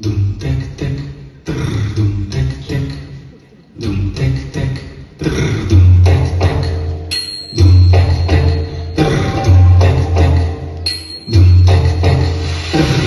Dum tek tek, trrr, dum tek tek, dum tek tek, trrr, dum tek tek, dum tek tek, trrr, dum tek tek, dum tek tek, trrr,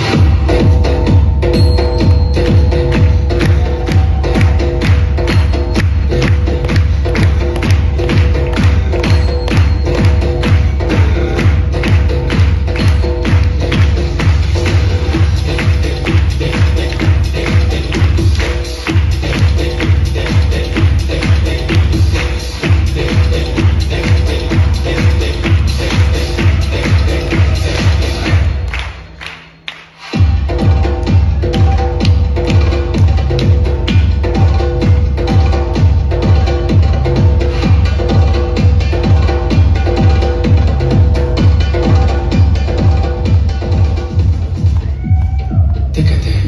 tek tek.